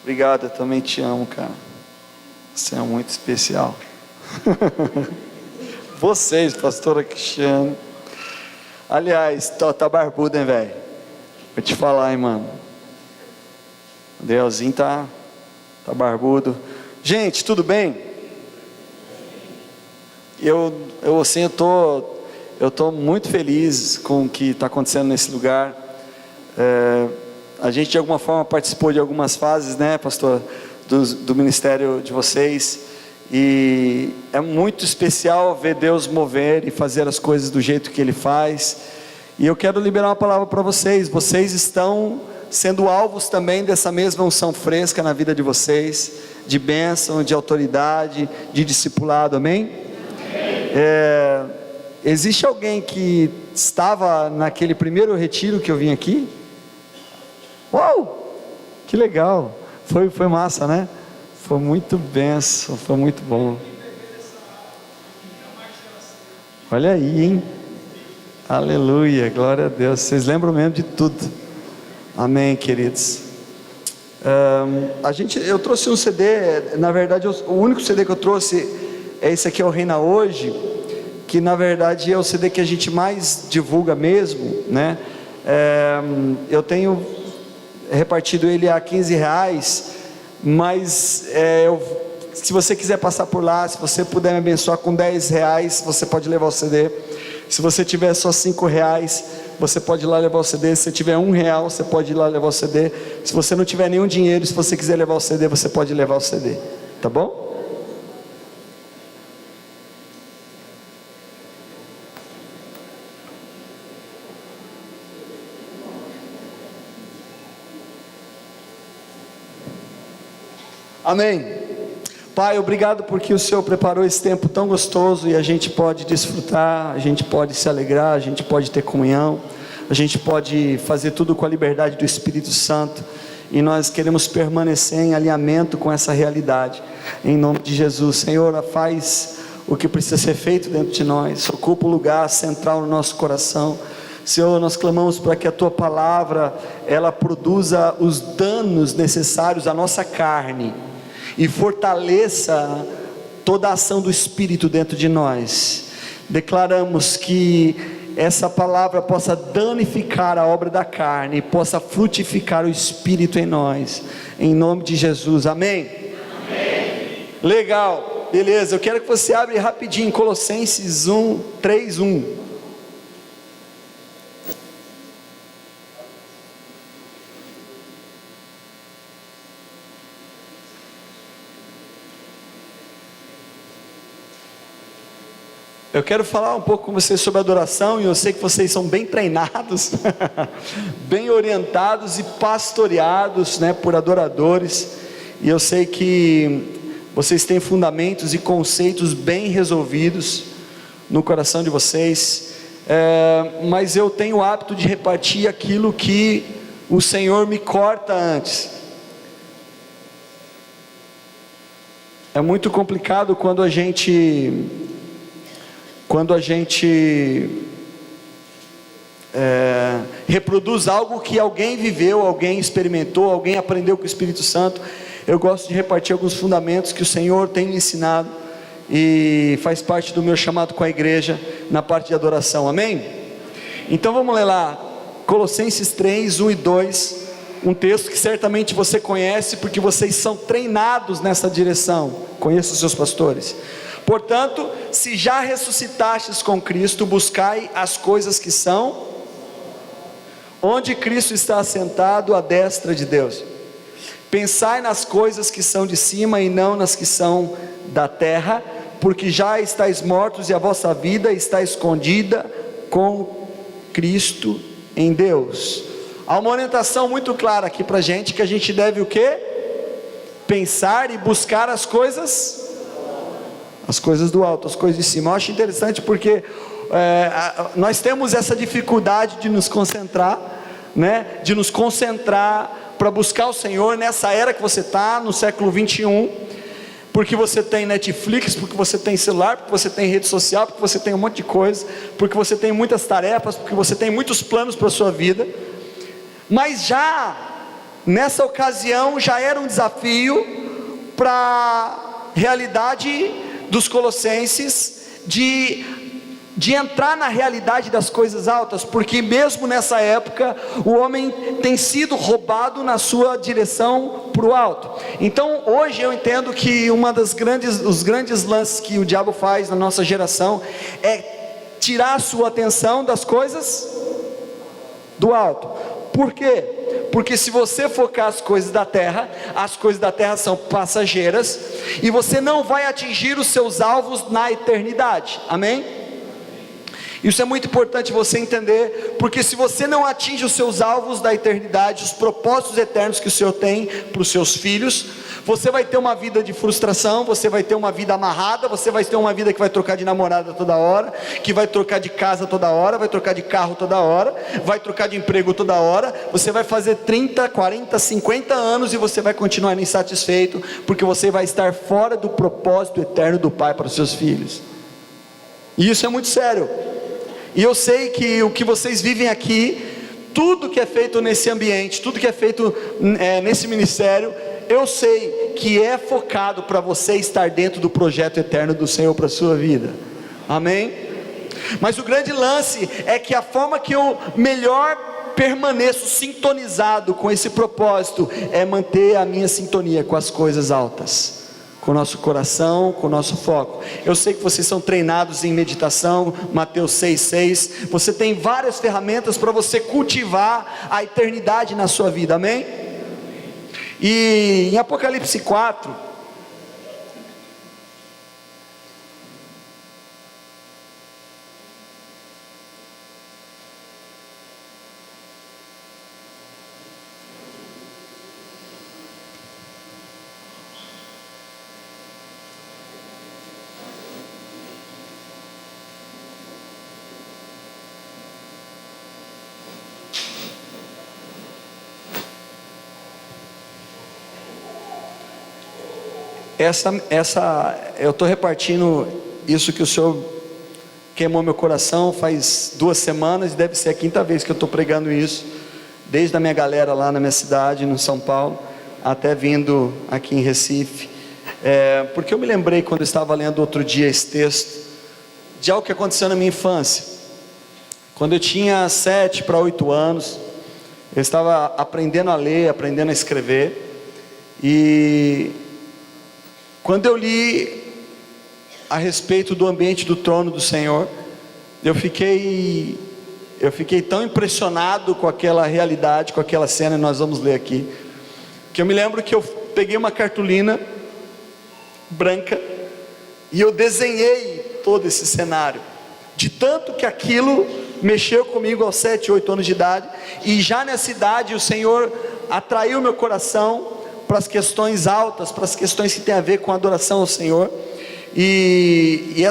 Obrigado, eu também te amo, cara. Você é muito especial. Vocês, pastora Cristiane. Aliás, tá barbudo, hein, velho? Vou te falar, hein, mano. O Danielzinho tá barbudo. Gente, tudo bem? Eu tô muito feliz com o que está acontecendo nesse lugar. A gente de alguma forma participou de algumas fases, né, pastor, do ministério de vocês, e é muito especial ver Deus mover e fazer as coisas do jeito que Ele faz. E eu quero liberar uma palavra para vocês. Vocês estão sendo alvos também dessa mesma unção fresca na vida de vocês, de bênção, de autoridade, de discipulado, amém? Existe alguém que estava naquele primeiro retiro que eu vim aqui? Uau! Que legal! Foi massa, né? Foi muito benção, foi muito bom. Olha aí, hein? Aleluia, glória a Deus. Vocês lembram mesmo de tudo. Amém, queridos. Eu trouxe um CD. Na verdade, o único CD que eu trouxe é esse aqui, é o Reina Hoje, que na verdade é o CD que a gente mais divulga mesmo, né? Eu tenho repartido ele a R$15, mas se você quiser passar por lá, se você puder me abençoar com R$10, você pode levar o CD. Se você tiver só R$5, você pode ir lá levar o CD. Se você tiver R$1, você pode ir lá levar o CD. Se você não tiver nenhum dinheiro, se você quiser levar o CD, você pode levar o CD, tá bom? Amém. Pai, obrigado porque o Senhor preparou esse tempo tão gostoso e a gente pode desfrutar, a gente pode se alegrar, a gente pode ter comunhão, a gente pode fazer tudo com a liberdade do Espírito Santo, e nós queremos permanecer em alinhamento com essa realidade, em nome de Jesus. Senhor, faz o que precisa ser feito dentro de nós, ocupa o lugar central no nosso coração. Senhor, nós clamamos para que a Tua palavra, ela produza os danos necessários à nossa carne, e fortaleça toda a ação do Espírito dentro de nós. Declaramos que essa palavra possa danificar a obra da carne, e possa frutificar o Espírito em nós, em nome de Jesus, amém? Amém. Legal, beleza, eu quero que você abra rapidinho Colossenses 3:1. Eu quero falar um pouco com vocês sobre adoração, e eu sei que vocês são bem treinados, bem orientados e pastoreados, né, por adoradores, e eu sei que vocês têm fundamentos e conceitos bem resolvidos no coração de vocês, mas eu tenho o hábito de repartir aquilo que o Senhor me corta antes. É muito complicado quando a gente reproduz algo que alguém viveu, alguém experimentou, alguém aprendeu com o Espírito Santo. Eu gosto de repartir alguns fundamentos que o Senhor tem me ensinado, e faz parte do meu chamado com a igreja, na parte de adoração, amém? Então vamos ler lá, Colossenses 3:1 e 2, um texto que certamente você conhece, porque vocês são treinados nessa direção. Conheço os seus pastores. Portanto, se já ressuscitastes com Cristo, buscai as coisas que são onde Cristo está assentado à destra de Deus. Pensai nas coisas que são de cima e não nas que são da terra, porque já estáis mortos e a vossa vida está escondida com Cristo em Deus. Há uma orientação muito clara aqui para a gente, que a gente deve o quê? Pensar e buscar as coisas do alto, as coisas de cima. Eu acho interessante porque nós temos essa dificuldade de nos concentrar, né? De nos concentrar para buscar o Senhor nessa era que você está, no século 21, porque você tem Netflix, porque você tem celular, porque você tem rede social, porque você tem um monte de coisa, porque você tem muitas tarefas, porque você tem muitos planos para a sua vida. Mas já Nessa ocasião já era um desafio para a realidade dos colossenses de entrar na realidade das coisas altas, porque mesmo nessa época o homem tem sido roubado na sua direção para o alto. Então hoje eu entendo que os grandes lances que o diabo faz na nossa geração é tirar a sua atenção das coisas do alto. Por quê? Porque se você focar as coisas da terra são passageiras, e você não vai atingir os seus alvos na eternidade. Amém? Isso é muito importante você entender, porque se você não atinge os seus alvos da eternidade, os propósitos eternos que o Senhor tem para os seus filhos, você vai ter uma vida de frustração, você vai ter uma vida amarrada, você vai ter uma vida que vai trocar de namorada toda hora, que vai trocar de casa toda hora, vai trocar de carro toda hora, vai trocar de emprego toda hora. Você vai fazer 30, 40, 50 anos e você vai continuar insatisfeito, porque você vai estar fora do propósito eterno do Pai para os seus filhos. E isso é muito sério. E eu sei que o que vocês vivem aqui, tudo que é feito nesse ambiente, tudo que é feito nesse ministério, eu sei que é focado para você estar dentro do projeto eterno do Senhor para a sua vida. Amém? Mas o grande lance é que a forma que eu melhor permaneço sintonizado com esse propósito é manter a minha sintonia com as coisas altas, com o nosso coração, com o nosso foco. Eu sei que vocês são treinados em meditação, Mateus 6,6. Você tem várias ferramentas para você cultivar a eternidade na sua vida, amém? E em Apocalipse 4, eu estou repartindo isso que o Senhor queimou meu coração faz 2 semanas, e deve ser a 5ª vez que eu estou pregando isso, desde a minha galera lá na minha cidade, no São Paulo, até vindo aqui em Recife, porque eu me lembrei quando eu estava lendo outro dia esse texto, de algo que aconteceu na minha infância. Quando eu tinha 7 para 8 anos, eu estava aprendendo a ler, aprendendo a escrever, e quando eu li a respeito do ambiente do trono do Senhor, eu fiquei tão impressionado com aquela realidade, com aquela cena, e nós vamos ler aqui, que eu me lembro que eu peguei uma cartolina branca, e eu desenhei todo esse cenário, de tanto que aquilo mexeu comigo aos 7, 8 anos de idade, e já nessa idade o Senhor atraiu meu coração para as questões altas, para as questões que tem a ver com a adoração ao Senhor, e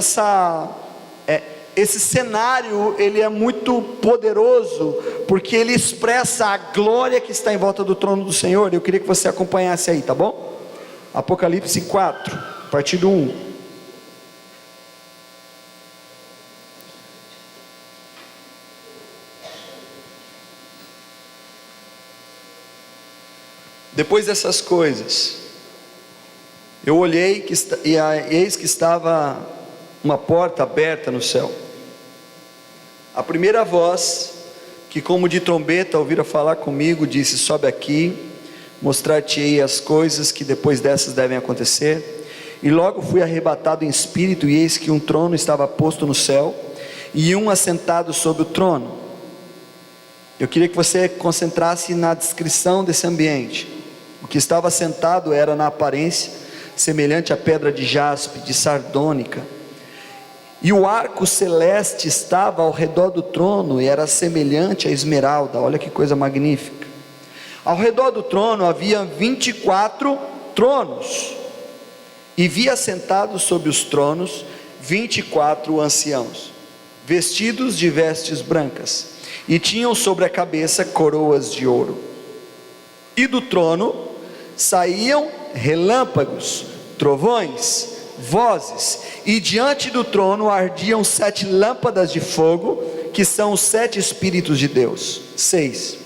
esse cenário, ele é muito poderoso, porque ele expressa a glória que está em volta do trono do Senhor. Eu queria que você acompanhasse aí, tá bom? Apocalipse 4, a partir do 1. Depois dessas coisas, eu olhei e eis que estava uma porta aberta no céu. A primeira voz, que como de trombeta ouvira falar comigo, disse: sobe aqui, mostrar-te-ei as coisas que depois dessas devem acontecer. E logo fui arrebatado em espírito, e eis que um trono estava posto no céu, e um assentado sobre o trono. Eu queria que você concentrasse na descrição desse ambiente. O que estava sentado era na aparência semelhante à pedra de jaspe, de sardônica, e o arco celeste estava ao redor do trono, e era semelhante à esmeralda. Olha que coisa magnífica. Ao redor do trono havia 24 tronos, e vi assentados sobre os tronos 24 anciãos, vestidos de vestes brancas, e tinham sobre a cabeça coroas de ouro. E do trono saíam relâmpagos, trovões, vozes, e diante do trono ardiam 7 lâmpadas de fogo, que são os 7 Espíritos de Deus. 6.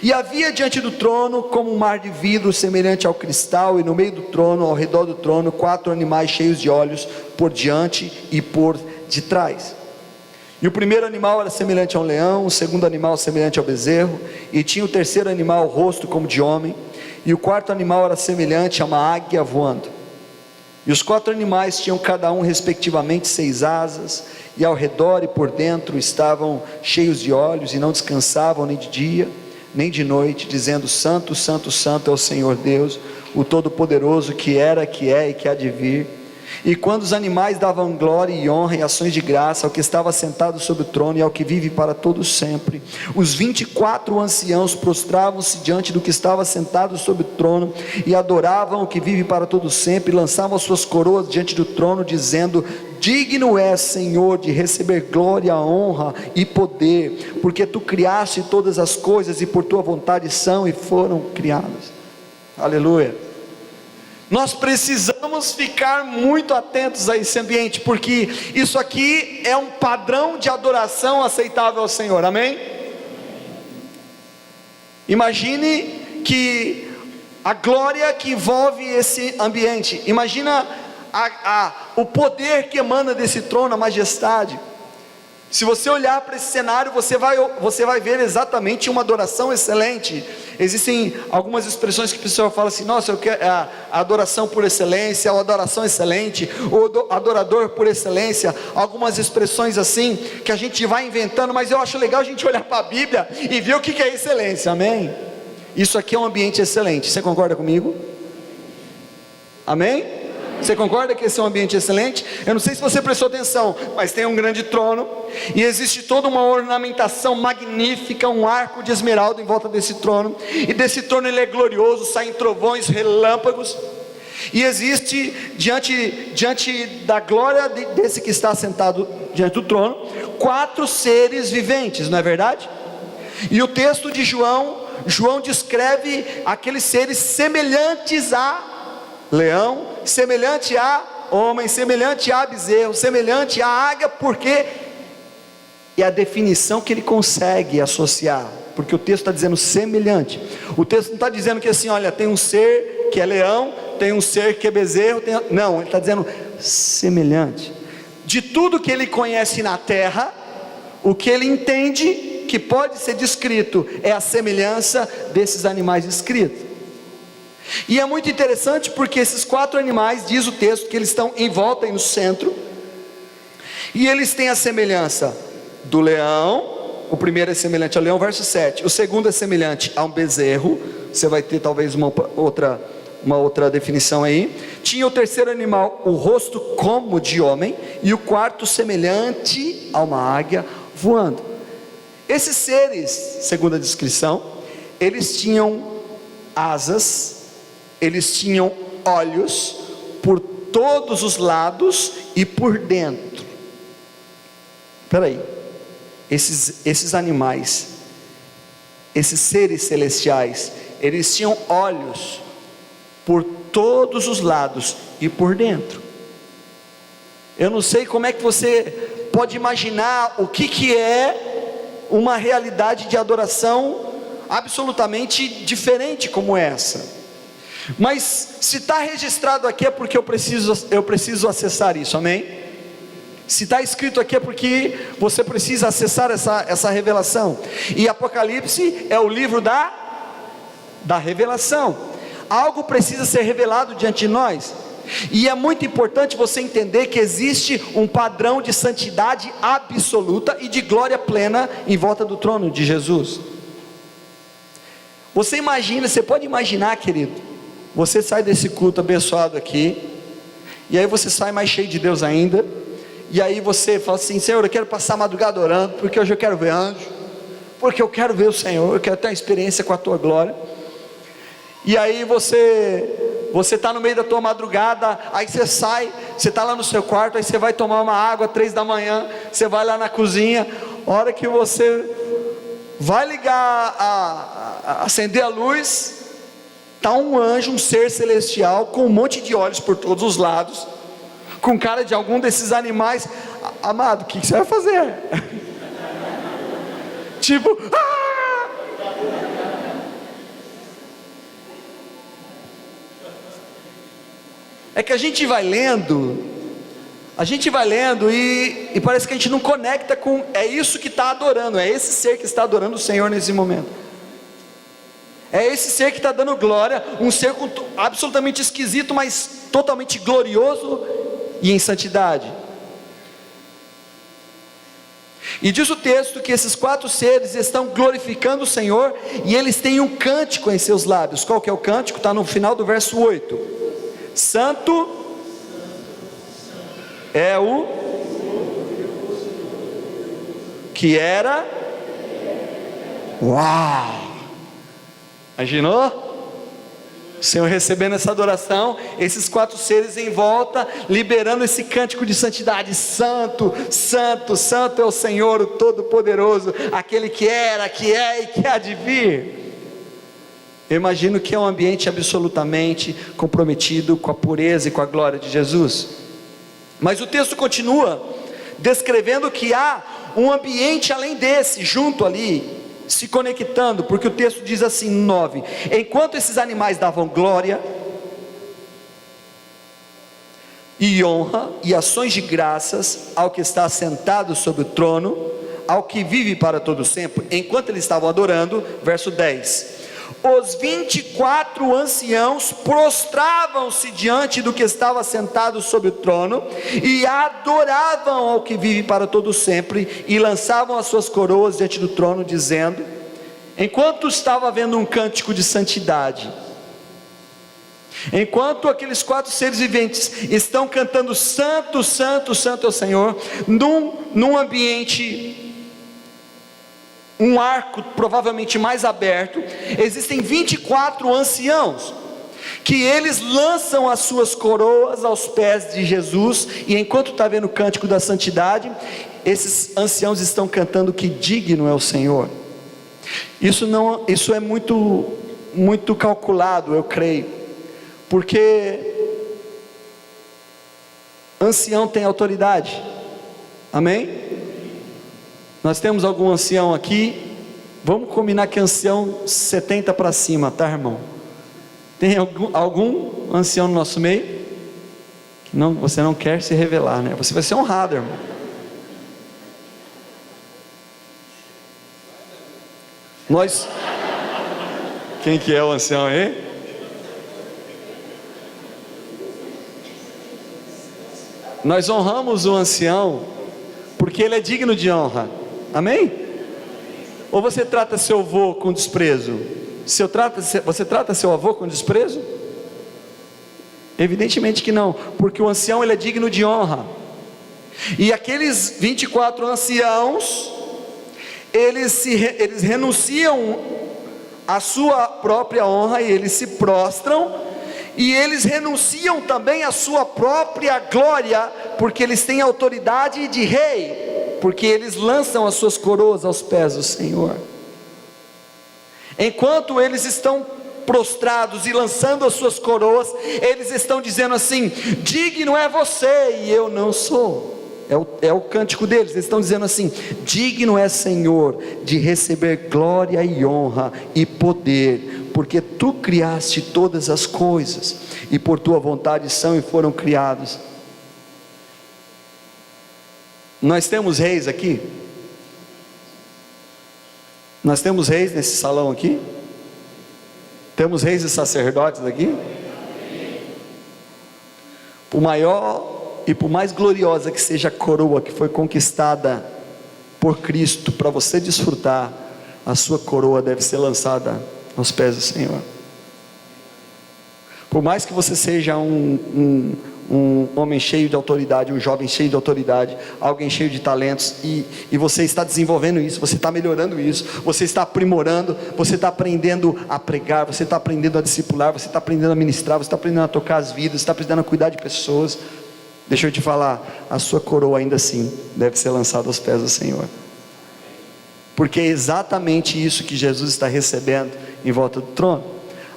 E havia diante do trono como um mar de vidro semelhante ao cristal, e no meio do trono, ao redor do trono, 4 animais cheios de olhos, por diante e por detrás. E o primeiro animal era semelhante a um leão, o segundo animal semelhante ao bezerro, e tinha o terceiro animal o rosto como de homem, e o quarto animal era semelhante a uma águia voando. E os 4 animais tinham cada um respectivamente 6 asas, e ao redor e por dentro estavam cheios de olhos, e não descansavam nem de dia nem de noite, dizendo: Santo, Santo, Santo é o Senhor Deus, o Todo-Poderoso, que era, que é e que há de vir. E quando os animais davam glória e honra e ações de graça ao que estava sentado sobre o trono e ao que vive para todo sempre, os 24 anciãos prostravam-se diante do que estava sentado sobre o trono e adoravam o que vive para todo sempre, e lançavam suas coroas diante do trono, dizendo: Digno és, Senhor, de receber glória, honra e poder, porque tu criaste todas as coisas e por tua vontade são e foram criadas. Aleluia. Nós precisamos ficar muito atentos a esse ambiente, porque isso aqui é um padrão de adoração aceitável ao Senhor, amém? Imagine que a glória que envolve esse ambiente, imagina o poder que emana desse trono, a majestade. Se você olhar para esse cenário, você vai ver exatamente uma adoração excelente. Existem algumas expressões que o pessoal fala assim: nossa, eu quero a adoração por excelência, ou adoração excelente, ou adorador por excelência. Algumas expressões assim, que a gente vai inventando, mas eu acho legal a gente olhar para a Bíblia e ver o que é excelência, amém? Isso aqui é um ambiente excelente, você concorda comigo? Amém? Você concorda que esse é um ambiente excelente? Eu não sei se você prestou atenção, mas tem um grande trono, e existe toda uma ornamentação magnífica, um arco de esmeralda em volta desse trono, e desse trono ele é glorioso, saem trovões, relâmpagos, e existe diante da glória desse que está sentado diante do trono, 4 seres viventes, não é verdade? E o texto de João descreve aqueles seres semelhantes a leão, semelhante a homem, semelhante a bezerro, semelhante a águia, porque é a definição que ele consegue associar, porque o texto está dizendo semelhante. O texto não está dizendo que assim, olha, tem um ser que é leão, tem um ser que é bezerro, não, ele está dizendo semelhante. De tudo que ele conhece na terra, o que ele entende que pode ser descrito é a semelhança desses animais descritos. E é muito interessante porque esses 4 animais, diz o texto, que eles estão em volta e no centro, e eles têm a semelhança do leão. O primeiro é semelhante ao leão, verso 7. O segundo é semelhante a um bezerro. Você vai ter talvez uma outra definição aí. Tinha o terceiro animal o rosto como de homem, e o quarto semelhante a uma águia voando. Esses seres, segundo a descrição, eles tinham asas, eles tinham olhos por todos os lados e por dentro. Espera aí, esses animais, esses seres celestiais, eles tinham olhos por todos os lados e por dentro. Eu não sei como é que você pode imaginar o que é uma realidade de adoração absolutamente diferente como essa. Mas se está registrado aqui é porque eu preciso acessar isso, amém? Se está escrito aqui é porque você precisa acessar essa revelação. E Apocalipse é o livro da revelação. Algo precisa ser revelado diante de nós. E é muito importante você entender que existe um padrão de santidade absoluta e de glória plena em volta do trono de Jesus. Você pode imaginar, querido, você sai desse culto abençoado aqui, e aí você sai mais cheio de Deus ainda, e aí você fala assim: Senhor, eu quero passar a madrugada orando, porque hoje eu quero ver anjo, porque eu quero ver o Senhor, eu quero ter uma experiência com a tua glória. E aí você está no meio da tua madrugada, aí você sai, você está lá no seu quarto, aí você vai tomar uma água 3 da manhã, você vai lá na cozinha, a hora que você vai acender a luz, está um anjo, um ser celestial, com um monte de olhos por todos os lados, com cara de algum desses animais. Amado, o que você vai fazer? Tipo, É que a gente vai lendo e parece que a gente não conecta com, é isso que está adorando, é esse ser que está adorando o Senhor nesse momento, é esse ser que está dando glória, um ser absolutamente esquisito, mas totalmente glorioso e em santidade. E diz o texto que esses 4 seres estão glorificando o Senhor, e eles têm um cântico em seus lábios. Qual que é o cântico? Está no final do verso 8: Santo é o que era. Uau! Imaginou? O Senhor recebendo essa adoração, esses 4 seres em volta, liberando esse cântico de santidade: Santo, Santo, Santo é o Senhor, o Todo-Poderoso, aquele que era, que é e que há de vir. Eu imagino que é um ambiente absolutamente comprometido com a pureza e com a glória de Jesus. Mas o texto continua descrevendo que há um ambiente além desse, junto ali, se conectando, porque o texto diz assim, 9: enquanto esses animais davam glória e honra e ações de graças ao que está sentado sobre o trono, ao que vive para todo sempre, enquanto eles estavam adorando, verso 10, os 24 anciãos prostravam-se diante do que estava sentado sobre o trono, e adoravam ao que vive para todo sempre, e lançavam as suas coroas diante do trono, dizendo, enquanto estava havendo um cântico de santidade, enquanto aqueles 4 seres viventes estão cantando Santo, Santo, Santo é o Senhor, num ambiente, um arco provavelmente mais aberto, existem 24 anciãos, que eles lançam as suas coroas aos pés de Jesus, e enquanto está vendo o cântico da santidade, esses anciãos estão cantando que digno é o Senhor. Isso é muito calculado, eu creio, porque ancião tem autoridade, amém? Nós temos algum ancião aqui? Vamos combinar que é ancião 70 para cima, tá, irmão? Tem algum ancião no nosso meio? Não, você não quer se revelar, né? Você vai ser honrado, irmão. Quem que é o ancião aí? Nós honramos o ancião porque ele é digno de honra, amém? Ou você trata seu avô com desprezo? Você trata seu avô com desprezo? Evidentemente que não, porque o ancião ele é digno de honra. E aqueles 24 anciãos, eles renunciam à sua própria honra, e eles se prostram, e eles renunciam também à sua própria glória, porque eles têm autoridade de rei, porque eles lançam as suas coroas aos pés do Senhor. Enquanto eles estão prostrados e lançando as suas coroas, eles estão dizendo assim: digno é você e eu não sou. É o cântico deles. Eles estão dizendo assim: digno é Senhor de receber glória e honra e poder, porque tu criaste todas as coisas, e por tua vontade são e foram criados. Nós temos reis aqui? Nós temos reis nesse salão aqui? Temos reis e sacerdotes aqui? Por maior e por mais gloriosa que seja a coroa que foi conquistada por Cristo, para você desfrutar, a sua coroa deve ser lançada aos pés do Senhor. Por mais que você seja um homem cheio de autoridade, um jovem cheio de autoridade, alguém cheio de talentos, e você está desenvolvendo isso, você está melhorando isso, você está aprimorando, você está aprendendo a pregar, você está aprendendo a discipular, você está aprendendo a ministrar, você está aprendendo a tocar as vidas, você está aprendendo a cuidar de pessoas. Deixa eu te falar, a sua coroa ainda assim deve ser lançada aos pés do Senhor, porque é exatamente isso que Jesus está recebendo em volta do trono.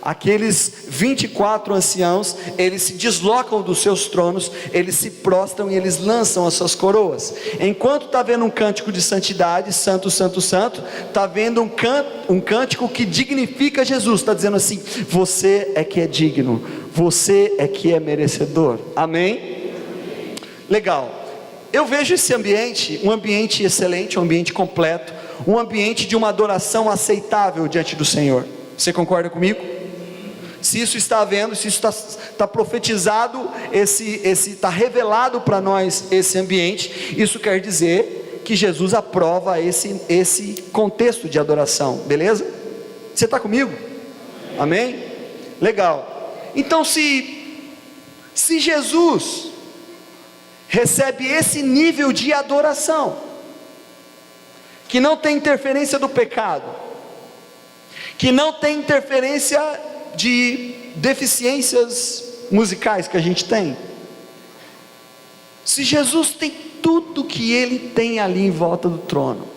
aqueles 24 anciãos, eles se deslocam dos seus tronos, eles se prostram e eles lançam as suas coroas. Enquanto está vendo um cântico de santidade, santo, santo, santo, está vendo um cântico que dignifica Jesus, está dizendo assim: você é que é digno, você é que é merecedor. Amém? Legal. Eu vejo esse ambiente, um ambiente excelente, um ambiente completo, um ambiente de uma adoração aceitável diante do Senhor. Você concorda comigo? Se isso está havendo, se isso está profetizado, está revelado para nós esse ambiente, isso quer dizer que Jesus aprova esse contexto de adoração, beleza? Você está comigo? Amém? Legal. Então, se Jesus recebe esse nível de adoração, que não tem interferência do pecado, que não tem interferência de deficiências musicais que a gente tem, se Jesus tem tudo que Ele tem ali em volta do trono,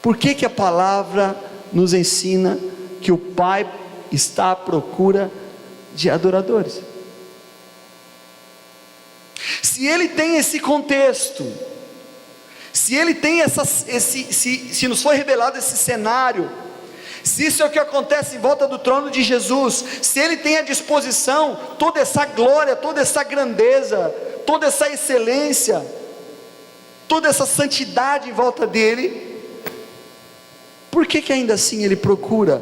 por que a palavra nos ensina que o Pai está à procura de adoradores? Se Ele tem esse contexto, se Ele tem se nos foi revelado esse cenário, se isso é o que acontece em volta do trono de Jesus, se Ele tem à disposição toda essa glória, toda essa grandeza, toda essa excelência, toda essa santidade em volta dEle, por que ainda assim Ele procura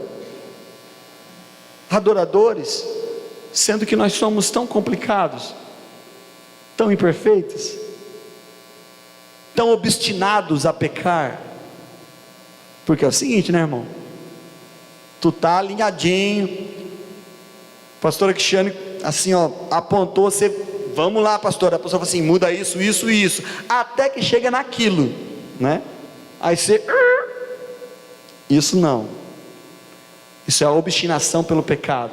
adoradores, sendo que nós somos tão complicados, tão imperfeitos, tão obstinados a pecar? Porque é o seguinte, né, irmão? Tu tá alinhadinho, pastora Cristiane, assim, ó, apontou, você, vamos lá, pastora, a pessoa fala assim, muda isso, isso e isso, até que chega naquilo, né? Aí você, isso não, isso é a obstinação pelo pecado.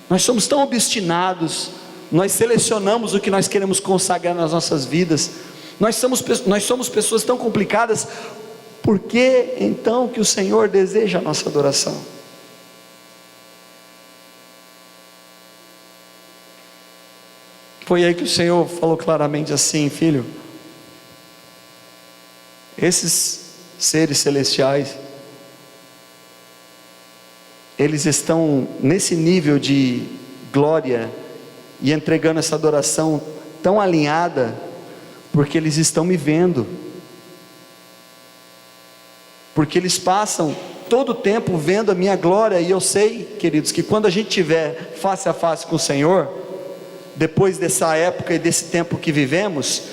Nós somos tão obstinados, nós selecionamos o que nós queremos consagrar nas nossas vidas, nós somos pessoas tão complicadas. Por que então que o Senhor deseja a nossa adoração? Foi aí que o Senhor falou claramente assim: filho, esses seres celestiais, eles estão nesse nível de glória e entregando essa adoração tão alinhada, porque eles estão me vendo, porque eles passam todo o tempo vendo a minha glória. E eu sei, queridos, que quando a gente estiver face a face com o Senhor, depois dessa época e desse tempo que vivemos,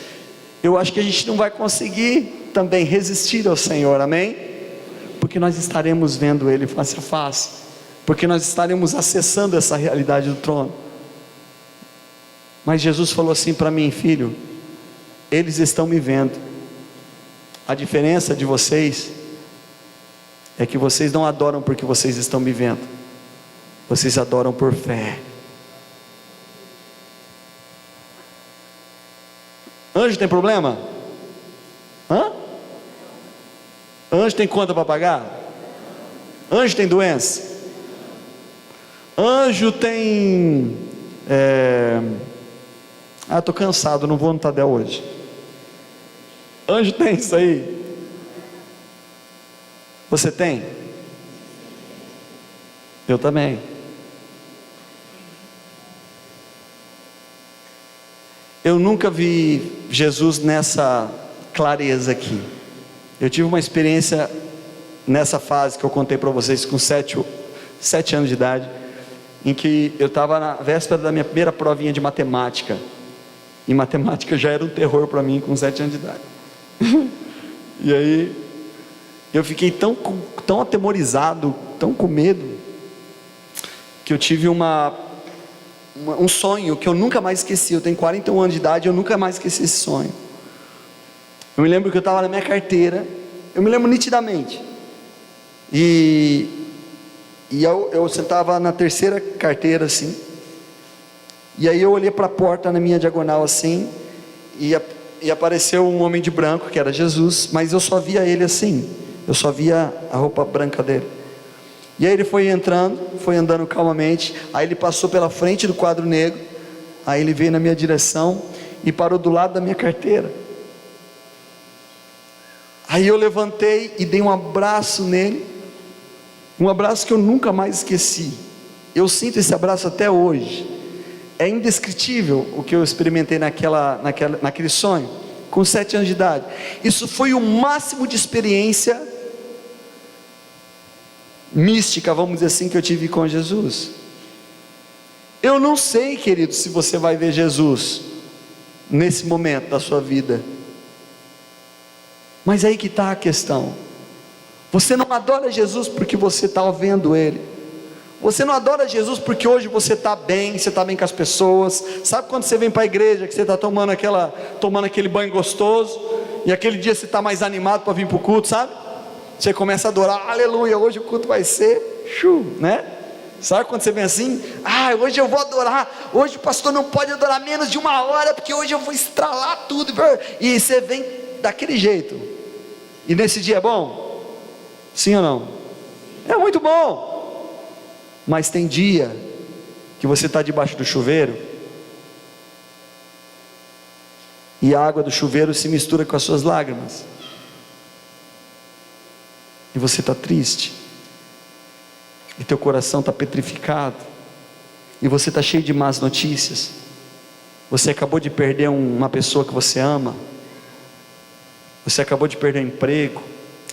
eu acho que a gente não vai conseguir também resistir ao Senhor, amém? Porque nós estaremos vendo Ele face a face, porque nós estaremos acessando essa realidade do trono. Mas Jesus falou assim para mim: filho, eles estão me vendo. A diferença de vocês é que vocês não adoram porque vocês estão me vendo, vocês adoram por fé. Anjo tem problema? Anjo tem conta para pagar? Anjo tem doença? Anjo tem estou cansado, não vou no Tadel hoje. Anjo tem isso aí? Você tem? Eu também. Eu nunca vi Jesus nessa clareza aqui. Eu tive uma experiência nessa fase que eu contei para vocês, com 7 anos de idade, em que eu estava na véspera da minha primeira provinha de matemática. E matemática já era um terror para mim com 7 anos de idade. E aí eu fiquei tão atemorizado, tão com medo, que eu tive um sonho que eu nunca mais esqueci. Eu tenho 41 anos de idade, eu nunca mais esqueci esse sonho. Eu me lembro que eu estava na minha carteira, eu me lembro nitidamente, e eu sentava na terceira carteira assim, e aí eu olhei para a porta na minha diagonal assim, e apareceu um homem de branco, que era Jesus, mas eu só via ele assim, eu só via a roupa branca dele. E aí ele foi entrando, foi andando calmamente, aí ele passou pela frente do quadro negro, aí ele veio na minha direção e parou do lado da minha carteira. Aí eu levantei e dei um abraço nele, um abraço que eu nunca mais esqueci. Eu sinto esse abraço até hoje. É indescritível o que eu experimentei naquele sonho, com 7 anos de idade. Isso foi o máximo de experiência mística, vamos dizer assim, que eu tive com Jesus. Eu não sei, querido, se você vai ver Jesus nesse momento da sua vida, mas aí que está a questão. Você não adora Jesus porque você está vendo Ele. Você não adora Jesus porque hoje você está bem, você está bem com as pessoas. Sabe quando você vem para a igreja, que você está tomando aquele banho gostoso, e aquele dia você está mais animado para vir para o culto, sabe? Você começa a adorar, aleluia, hoje o culto vai ser, né? Sabe quando você vem assim, hoje eu vou adorar, hoje o pastor não pode adorar menos de 1 hora, porque hoje eu vou estralar tudo, e você vem daquele jeito, e nesse dia é bom? Sim ou não? É muito bom, mas tem dia, que você está debaixo do chuveiro, e a água do chuveiro se mistura com as suas lágrimas, e você está triste, e teu coração está petrificado, e você está cheio de más notícias, você acabou de perder uma pessoa que você ama, você acabou de perder um emprego,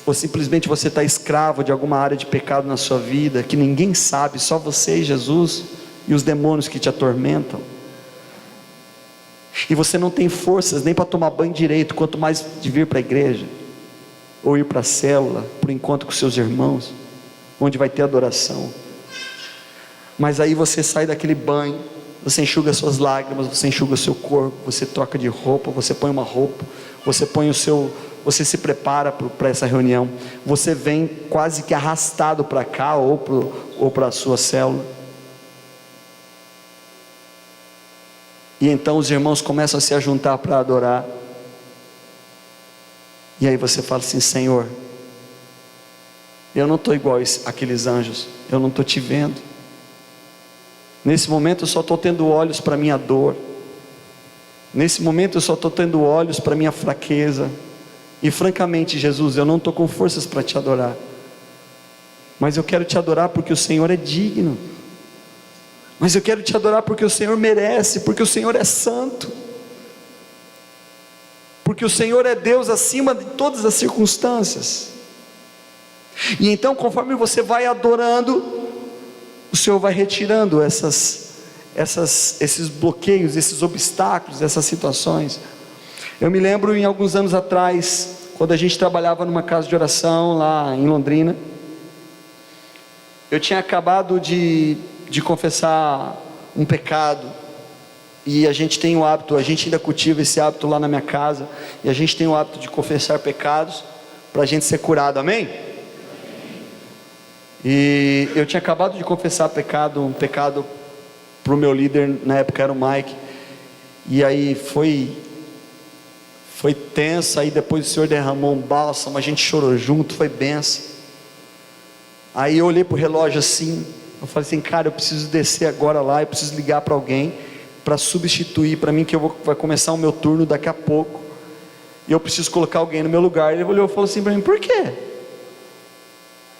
ou simplesmente você está escravo de alguma área de pecado na sua vida, que ninguém sabe, só você e Jesus, e os demônios que te atormentam, e você não tem forças nem para tomar banho direito, quanto mais de vir para a igreja, ou ir para a célula, para o encontro com seus irmãos, onde vai ter adoração. Mas aí você sai daquele banho, você enxuga suas lágrimas, você enxuga o seu corpo, você troca de roupa, você põe uma roupa, você se prepara para essa reunião, você vem quase que arrastado para cá, ou para a sua célula, e então os irmãos começam a se ajuntar para adorar, e aí você fala assim: Senhor, eu não estou igual aqueles anjos, eu não estou te vendo, nesse momento eu só estou tendo olhos para minha dor, nesse momento eu só estou tendo olhos para minha fraqueza, e francamente, Jesus, eu não estou com forças para te adorar, mas eu quero te adorar porque o Senhor é digno, mas eu quero te adorar porque o Senhor merece, porque o Senhor é santo, porque o Senhor é Deus acima de todas as circunstâncias. E então, conforme você vai adorando, o Senhor vai retirando esses bloqueios, esses obstáculos, essas situações. Eu me lembro em alguns anos atrás, quando a gente trabalhava numa casa de oração lá em Londrina, eu tinha acabado de confessar um pecado, e a gente tem o hábito, a gente ainda cultiva esse hábito lá na minha casa, e a gente tem o hábito de confessar pecados, para a gente ser curado, amém? E eu tinha acabado de confessar um pecado para o meu líder, na época era o Mike, e aí foi tenso, aí depois o Senhor derramou um bálsamo, a gente chorou junto, foi benção. Aí eu olhei para o relógio assim, eu falei assim: cara, eu preciso descer agora lá, eu preciso ligar para alguém, para substituir para mim, que vai começar o meu turno daqui a pouco, e eu preciso colocar alguém no meu lugar. Ele olhou e falou assim para mim: por quê?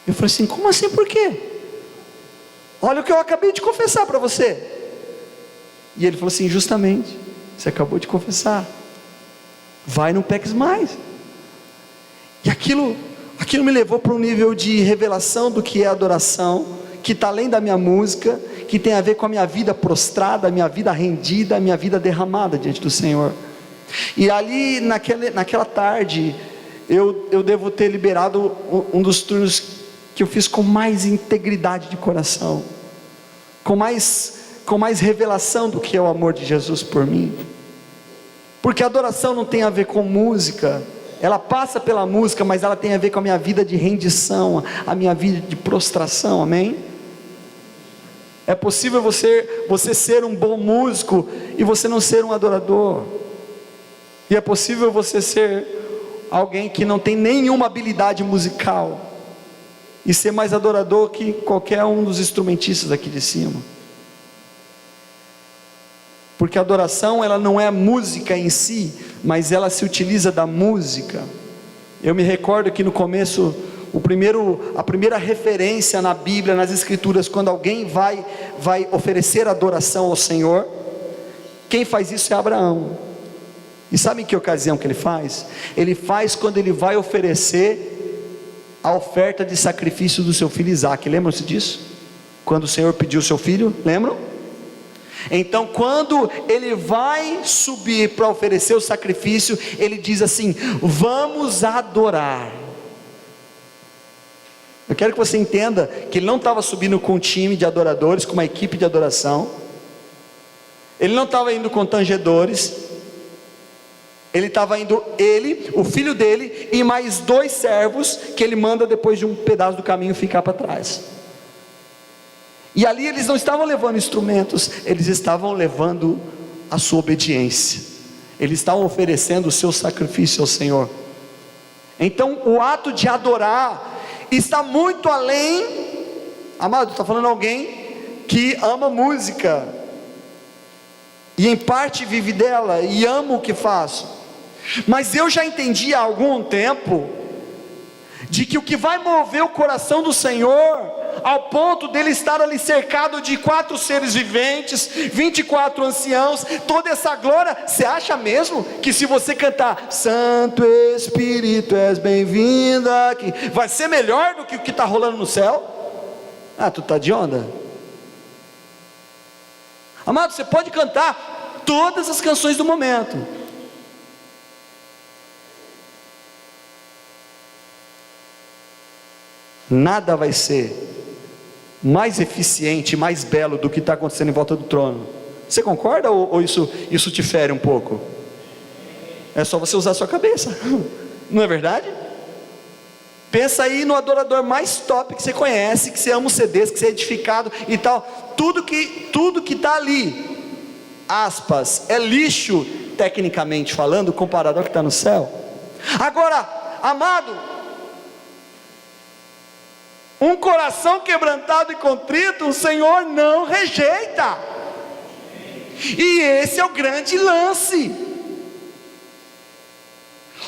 Eu falei assim: como assim por quê? Olha o que eu acabei de confessar para você. E ele falou assim: justamente, você acabou de confessar, vai, não peques mais. E aquilo me levou para um nível de revelação do que é adoração, que está além da minha música, que tem a ver com a minha vida prostrada, a minha vida rendida, a minha vida derramada diante do Senhor. E ali naquela tarde, eu devo ter liberado um dos turnos que eu fiz com mais integridade de coração, com mais revelação do que é o amor de Jesus por mim. Porque a adoração não tem a ver com música, ela passa pela música, mas ela tem a ver com a minha vida de rendição, a minha vida de prostração, amém? É possível você ser um bom músico e você não ser um adorador, e é possível você ser alguém que não tem nenhuma habilidade musical e ser mais adorador que qualquer um dos instrumentistas aqui de cima. Porque a adoração, ela não é música em si, mas ela se utiliza da música. Eu me recordo que no começo, a primeira referência na Bíblia, nas Escrituras, quando alguém vai oferecer adoração ao Senhor, quem faz isso é Abraão. E sabe em que ocasião que ele faz? Ele faz quando ele vai oferecer a oferta de sacrifício do seu filho Isaque. Lembram-se disso? Quando o Senhor pediu o seu filho, lembram? Então, quando ele vai subir para oferecer o sacrifício, ele diz assim: vamos adorar. Eu quero que você entenda que ele não estava subindo com um time de adoradores, com uma equipe de adoração. Ele não estava indo com tangedores. Ele estava indo, ele, o filho dele e mais 2 servos, que ele manda depois de um pedaço do caminho ficar para trás. E ali eles não estavam levando instrumentos, eles estavam levando a sua obediência. Eles estavam oferecendo o seu sacrifício ao Senhor. Então o ato de adorar está muito além. Amado, está falando alguém que ama música e em parte vive dela e ama o que faz. Mas eu já entendi há algum tempo de que o que vai mover o coração do Senhor, ao ponto dele estar ali cercado de 4 seres viventes, 24 anciãos, toda essa glória, você acha mesmo que se você cantar Santo Espírito és bem-vinda aqui, vai ser melhor do que o que está rolando no céu? Ah, tu está de onda? Amado, você pode cantar todas as canções do momento, nada vai ser mais eficiente, mais belo do que está acontecendo em volta do trono. Você concorda ou isso te fere um pouco? É só você usar a sua cabeça, não é verdade? Pensa aí no adorador mais top que você conhece, que você ama os CDs, que você é edificado e tal. Tudo que está ali, aspas, é lixo, tecnicamente falando, comparado ao que está no céu. Agora, amado, um coração quebrantado e contrito, o Senhor não rejeita. E esse é o grande lance.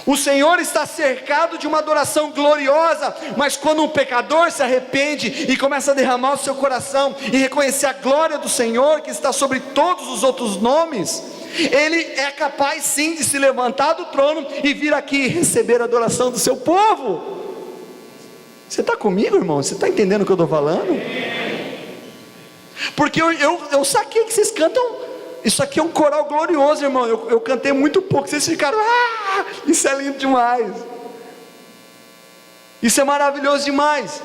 O Senhor está cercado de uma adoração gloriosa, mas quando um pecador se arrepende e começa a derramar o seu coração e reconhecer a glória do Senhor que está sobre todos os outros nomes, ele é capaz sim de se levantar do trono e vir aqui receber a adoração do seu povo. Você está comigo, irmão? Você está entendendo o que eu estou falando? Porque eu saquei que vocês cantam. Isso aqui é um coral glorioso, irmão. Eu cantei muito pouco, vocês ficaram, isso é lindo demais, isso é maravilhoso demais.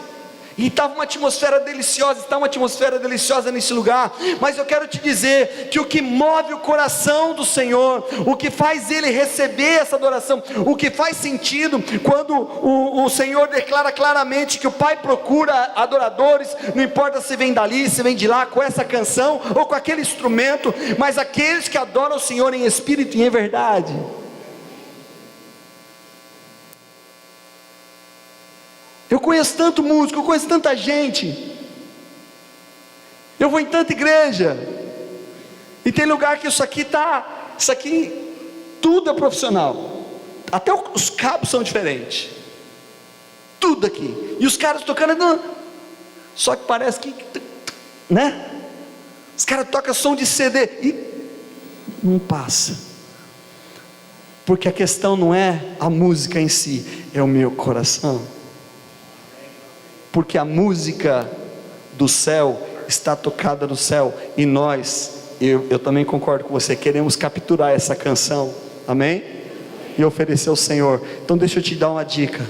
E estava uma atmosfera deliciosa, está uma atmosfera deliciosa nesse lugar. Mas eu quero te dizer que o que move o coração do Senhor, o que faz Ele receber essa adoração, o que faz sentido quando o Senhor declara claramente que o Pai procura adoradores, não importa se vem dali, se vem de lá, com essa canção ou com aquele instrumento, mas aqueles que adoram o Senhor em espírito e em verdade. Eu conheço tanto músico, eu conheço tanta gente, eu vou em tanta igreja, e tem lugar que isso aqui tudo é profissional, até os cabos são diferentes, tudo aqui, e os caras tocando, só que parece que, né? Os caras tocam som de CD, e não passa, porque a questão não é a música em si, é o meu coração. Porque a música do céu está tocada no céu, e nós, eu também concordo com você, queremos capturar essa canção, amém? E oferecer ao Senhor. Então deixa eu te dar uma dica.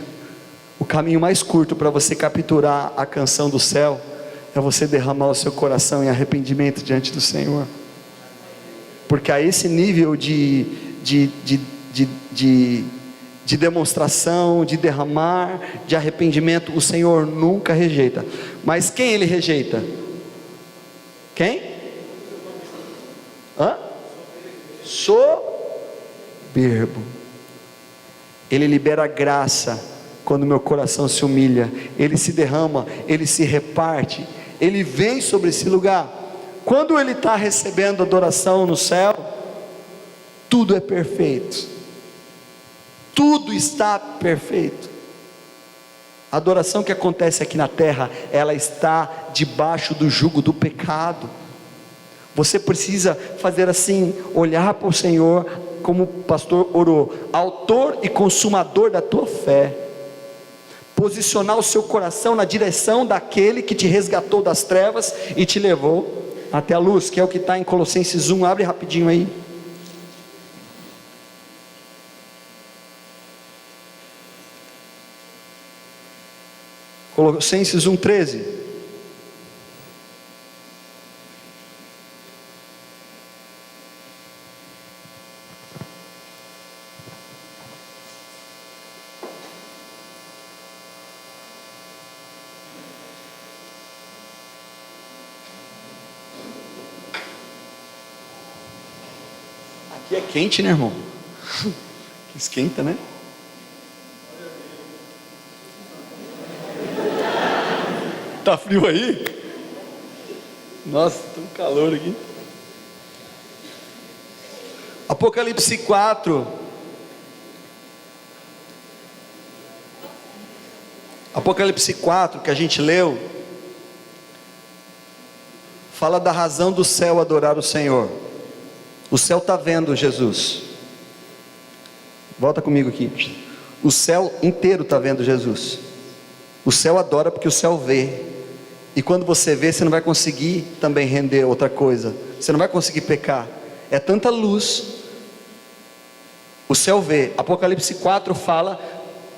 O caminho mais curto para você capturar a canção do céu é você derramar o seu coração em arrependimento diante do Senhor. Porque a esse nível de demonstração, de derramar, de arrependimento, o Senhor nunca rejeita. Mas quem Ele rejeita? Quem? Soberbo. Ele libera graça quando meu coração se humilha, Ele se derrama, Ele se reparte, Ele vem sobre esse lugar. Quando Ele está recebendo adoração no céu, tudo é perfeito, tudo está perfeito. A adoração que acontece aqui na terra, ela está debaixo do jugo do pecado. Você precisa fazer assim, olhar para o Senhor, como o pastor orou, autor e consumador da tua fé, posicionar o seu coração na direção daquele que te resgatou das trevas e te levou até a luz, que é o que está em Colossenses 1, abre rapidinho aí. Colossenses 1,13. Aqui é quente, né, irmão? Esquenta, né? Tá frio aí? Nossa, tá um calor aqui. Apocalipse 4. Apocalipse 4, que a gente leu, fala da razão do céu adorar o Senhor. O céu está vendo Jesus. Volta comigo aqui. O céu inteiro está vendo Jesus. O céu adora porque o céu vê. E quando você vê, você não vai conseguir também render outra coisa. Você não vai conseguir pecar. É tanta luz. O céu vê. Apocalipse 4 fala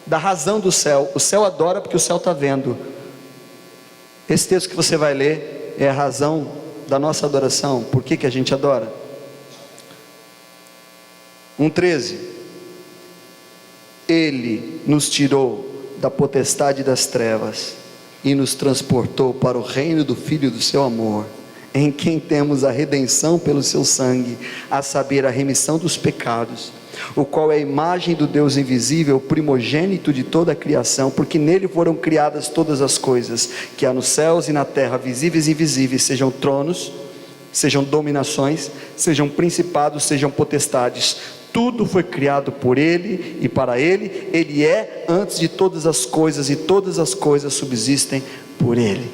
da razão do céu. O céu adora porque o céu está vendo. Esse texto que você vai ler é a razão da nossa adoração. Por que a gente adora? 1,13. Ele nos tirou da potestade das trevas e nos transportou para o reino do Filho do seu amor, em quem temos a redenção pelo seu sangue, a saber, a remissão dos pecados, o qual é a imagem do Deus invisível, o primogênito de toda a criação, porque nele foram criadas todas as coisas, que há nos céus e na terra, visíveis e invisíveis, sejam tronos, sejam dominações, sejam principados, sejam potestades. Tudo foi criado por Ele e para Ele. Ele é antes de todas as coisas, e todas as coisas subsistem por Ele.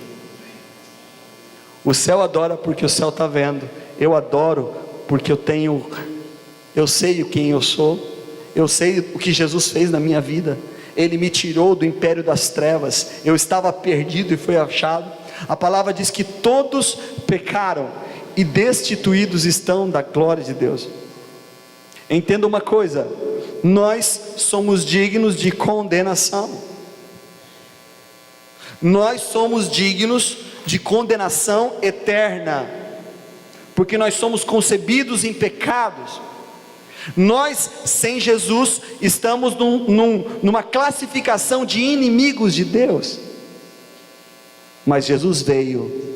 O céu adora porque o céu está vendo. Eu adoro porque eu sei quem eu sou, eu sei o que Jesus fez na minha vida. Ele me tirou do império das trevas. Eu estava perdido e fui achado. A palavra diz que todos pecaram e destituídos estão da glória de Deus. Entenda uma coisa: nós somos dignos de condenação. Nós somos dignos de condenação eterna, porque nós somos concebidos em pecados. Nós, sem Jesus, estamos numa classificação de inimigos de Deus. Mas Jesus veio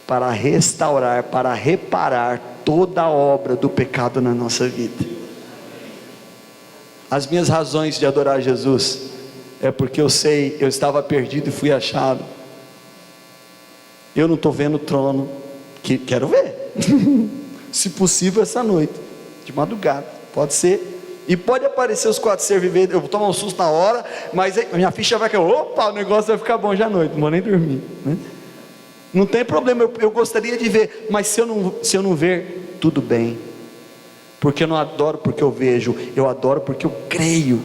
para restaurar, para reparar toda a obra do pecado na nossa vida. As minhas razões de adorar Jesus é porque eu sei, eu estava perdido e fui achado. Eu não estou vendo o trono, que quero ver. Se possível essa noite, de madrugada, pode ser. E pode aparecer os 4 seres viventes. Eu vou tomar um susto na hora, mas a minha ficha vai cair. Opa, o negócio vai ficar bom já à noite, não vou nem dormir, né? Não tem problema, eu gostaria de ver, mas se eu não ver, tudo bem, porque eu não adoro porque eu vejo, eu adoro porque eu creio.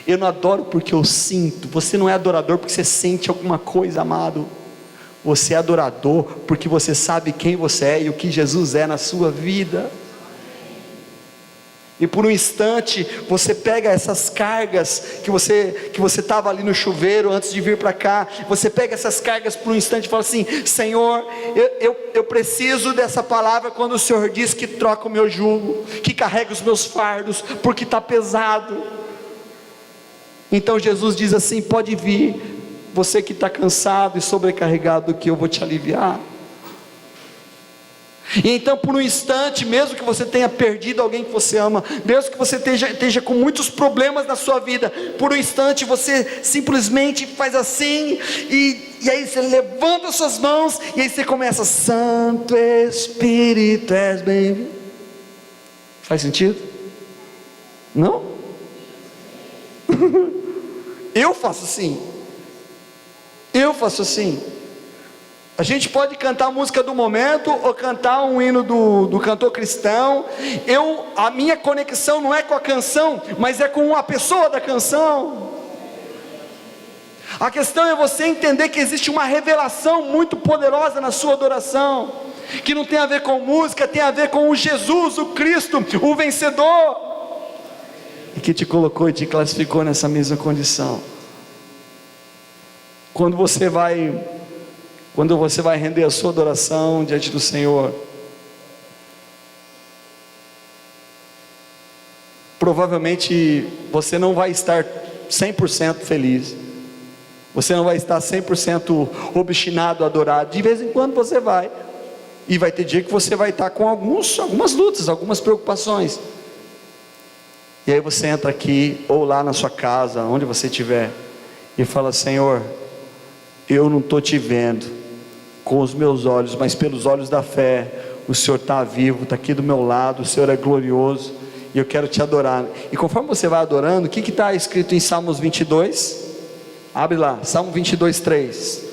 Eu não adoro porque eu sinto. Você não é adorador porque você sente alguma coisa, amado. Você é adorador porque você sabe quem você é e o que Jesus é na sua vida. E por um instante você pega essas cargas que você estava ali no chuveiro antes de vir para cá. Você pega essas cargas por um instante e fala assim: Senhor, eu preciso dessa palavra quando o Senhor diz que troca o meu jugo, que carrega os meus fardos, porque está pesado. Então Jesus diz assim: pode vir, você que está cansado e sobrecarregado, que eu vou te aliviar. E então, por um instante, mesmo que você tenha perdido alguém que você ama, mesmo que você esteja com muitos problemas na sua vida, por um instante você simplesmente faz assim, e aí você levanta suas mãos, e aí você começa: Santo Espírito, és bem-vindo. Faz sentido? Não? Eu faço assim. A gente pode cantar a música do momento, ou cantar um hino do cantor cristão. A minha conexão não é com a canção, mas é com a pessoa da canção. A questão é você entender que existe uma revelação muito poderosa na sua adoração, que não tem a ver com música, tem a ver com o Jesus, o Cristo, o vencedor, e que te colocou e te classificou nessa mesma condição. Quando você vai render a sua adoração diante do Senhor, provavelmente você não vai estar 100% feliz, você não vai estar 100% obstinado a adorar. De vez em quando você vai, e vai ter dia que você vai estar com algumas lutas, algumas preocupações, e aí você entra aqui, ou lá na sua casa, onde você estiver, e fala: Senhor, eu não estou te vendo com os meus olhos, mas pelos olhos da fé, o Senhor está vivo, está aqui do meu lado, o Senhor é glorioso, e eu quero te adorar. E conforme você vai adorando, o que está escrito em Salmos 22? Abre lá, Salmo 22, 3.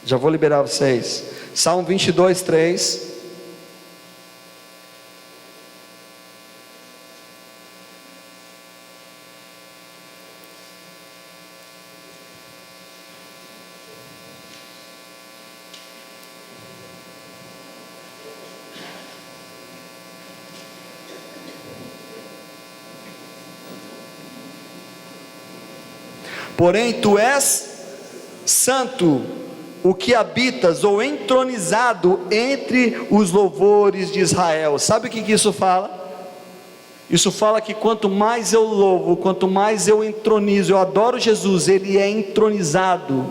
Já vou liberar vocês. Salmo 22, 3. Porém tu és santo, o que habitas ou entronizado entre os louvores de Israel. Sabe o que isso fala? Isso fala que quanto mais eu louvo, quanto mais eu entronizo, eu adoro Jesus, Ele é entronizado.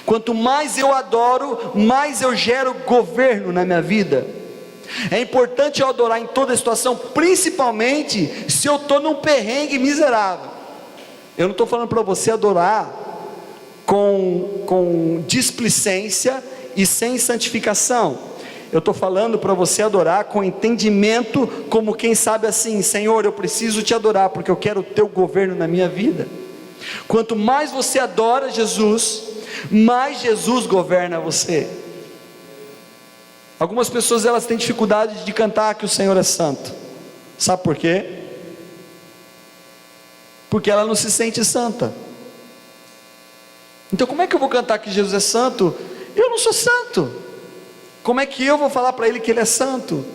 Quanto mais eu adoro, mais eu gero governo na minha vida. É importante eu adorar em toda situação, principalmente se eu estou num perrengue miserável. Eu não estou falando para você adorar com displicência e sem santificação. Eu estou falando para você adorar com entendimento, como quem sabe assim: Senhor, eu preciso te adorar, porque eu quero o teu governo na minha vida. Quanto mais você adora Jesus, mais Jesus governa você. Algumas pessoas, elas têm dificuldade de cantar que o Senhor é santo. Sabe por quê? Porque ela não se sente santa. Então como é que eu vou cantar que Jesus é santo? Eu não sou santo. Como é que eu vou falar para Ele que Ele é santo?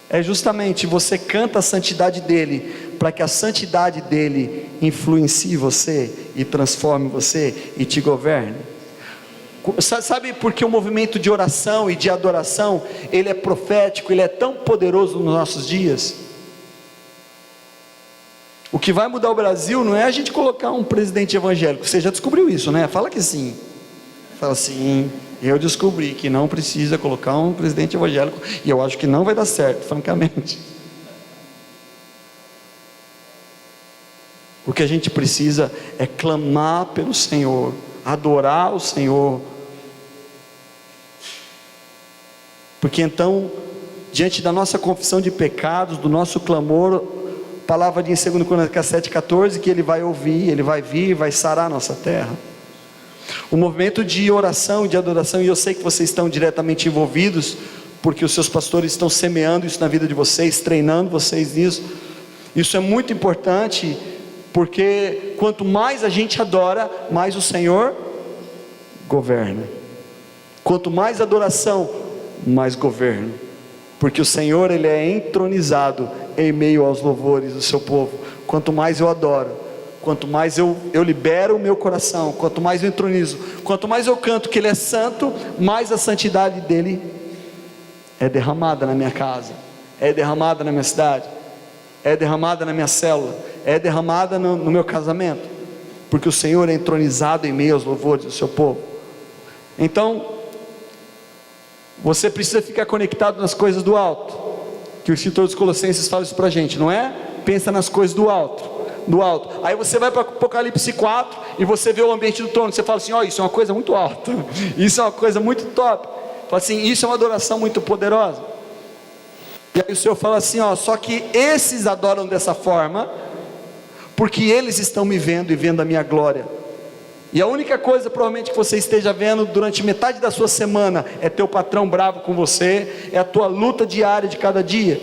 É justamente, você canta a santidade dEle, para que a santidade dEle influencie você, e transforme você, e te governe. Sabe por que o movimento de oração e de adoração, ele é profético, ele é tão poderoso nos nossos dias? O que vai mudar o Brasil não é a gente colocar um presidente evangélico. Você já descobriu isso, né? Fala que sim. Fala sim, eu descobri que não precisa colocar um presidente evangélico, e eu acho que não vai dar certo, francamente. O que a gente precisa é clamar pelo Senhor, adorar o Senhor, porque então, diante da nossa confissão de pecados, do nosso clamor, a palavra diz em 2 Crônicas 7,14 que Ele vai ouvir, Ele vai vir, vai sarar a nossa terra. O movimento de oração, de adoração, e eu sei que vocês estão diretamente envolvidos, porque os seus pastores estão semeando isso na vida de vocês, treinando vocês nisso. Isso é muito importante, porque quanto mais a gente adora, mais o Senhor governa. Quanto mais adoração, mais governo, porque o Senhor, Ele é entronizado em meio aos louvores do seu povo. Quanto mais eu adoro, quanto mais eu libero o meu coração, quanto mais eu entronizo, quanto mais eu canto que Ele é santo, mais a santidade dEle é derramada na minha casa, é derramada na minha cidade, é derramada na minha célula, é derramada no meu casamento, porque o Senhor é entronizado em meio aos louvores do seu povo. Então, Você precisa ficar conectado nas coisas do alto, que o escritor dos Colossenses fala isso para a gente, não é? Pensa nas coisas do alto, do alto. Aí você vai para Apocalipse 4 e você vê o ambiente do trono, você fala assim, ó, isso é uma coisa muito alta, isso é uma coisa muito top. Fala assim, isso é uma adoração muito poderosa. E aí o Senhor fala assim, ó, só que esses adoram dessa forma, porque eles estão me vendo e vendo a minha glória. E a única coisa provavelmente que você esteja vendo durante metade da sua semana é teu patrão bravo com você, é a tua luta diária de cada dia.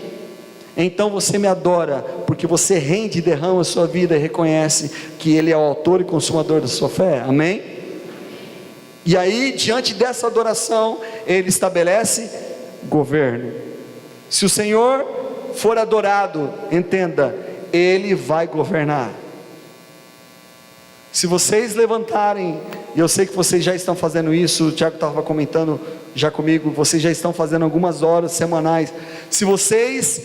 Então você me adora, porque você rende e derrama a sua vida e reconhece que Ele é o autor e consumador da sua fé, amém? E aí, diante dessa adoração, Ele estabelece governo. Se o Senhor for adorado, entenda, Ele vai governar. Se vocês levantarem, e eu sei que vocês já estão fazendo isso, o Tiago estava comentando já comigo, vocês já estão fazendo algumas horas semanais. Se vocês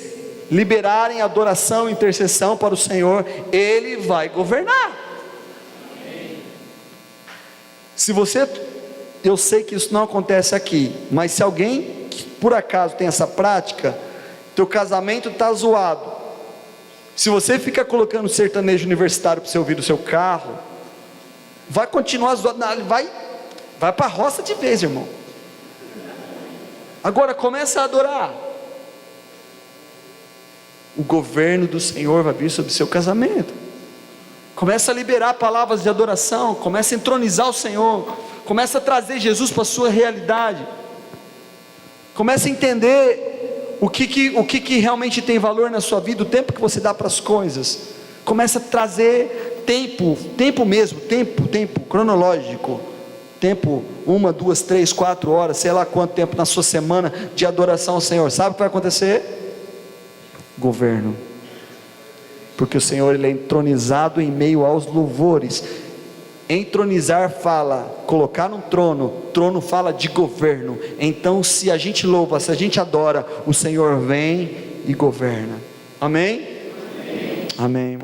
liberarem adoração e intercessão para o Senhor, Ele vai governar. Se você, eu sei que isso não acontece aqui, mas se alguém que por acaso tem essa prática, teu casamento está zoado. Se você fica colocando sertanejo universitário para você ouvir no seu carro, vai continuar zoado, vai para a roça de vez, irmão. Agora começa a adorar. O governo do Senhor vai vir sobre o seu casamento. Começa a liberar palavras de adoração, começa a entronizar o Senhor, começa a trazer Jesus para a sua realidade. Começa a entender o que realmente tem valor na sua vida, o tempo que você dá para as coisas. Começa a trazer tempo mesmo, tempo cronológico, tempo, 1, 2, 3, 4 horas, sei lá quanto tempo na sua semana de adoração ao Senhor. Sabe o que vai acontecer? Governo, porque o Senhor, Ele é entronizado em meio aos louvores. Entronizar fala, colocar no trono, trono fala de governo. Então se a gente louva, se a gente adora, o Senhor vem e governa, amém? Amém.